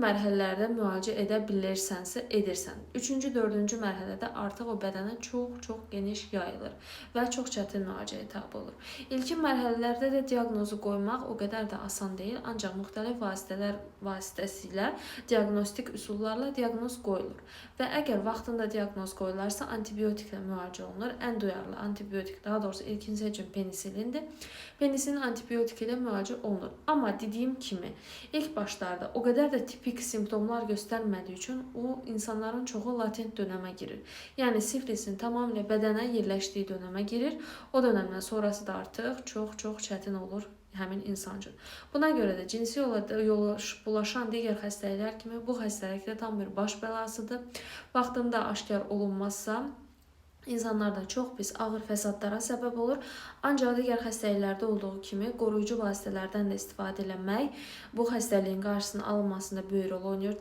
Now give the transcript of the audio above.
mərhələlərdə müalicə edə bilirsənsə, edirsən. 3-cü, 4-cü mərhələdə artıq o bədənə çox geniş yayılır və çox çətin müalicəyə tabe olur. İlkin mərhələlərdə də diaqnozu qoymaq o qədər də asan deyil, ancaq müxtəlif vasitələr vasitəsilə diaqnostik üsullarla diaqnoz qoyulur. Və əgər vaxtında diaqnoz qoyularsa, antibiotiklə müalicə olunur. Ən duyarlı antibiotik, daha doğrusu ilkin seçim penisilindir. Penisilin antibiotik ilə müalicə olunur. Amma dediyim kimi, ilk başlarda o qədər də tipik simptomlar göstərmədiyi üçün o insanların çoxu latent dönəmə girir. Yəni sifilisin tamamilə bədənə yerləşdiyi dönəmə girir. O dönəmdən sonrası da artıq çox çətin olur həmin insan üçün. Buna görə də cinsi yolla bulaşan digər xəstəliklər kimi bu xəstəlik də tam bir baş bəlasıdır. Vaxtında aşkar olunmazsa İnsanlarda çox pis ağır fəsadlara səbəb olur. Ancaq digər xəstəliklərdə olduğu kimi qoruyucu vasitələrdən də istifadə etmək bu xəstəliyin qarşısının alınmasında böyük rol oynayır.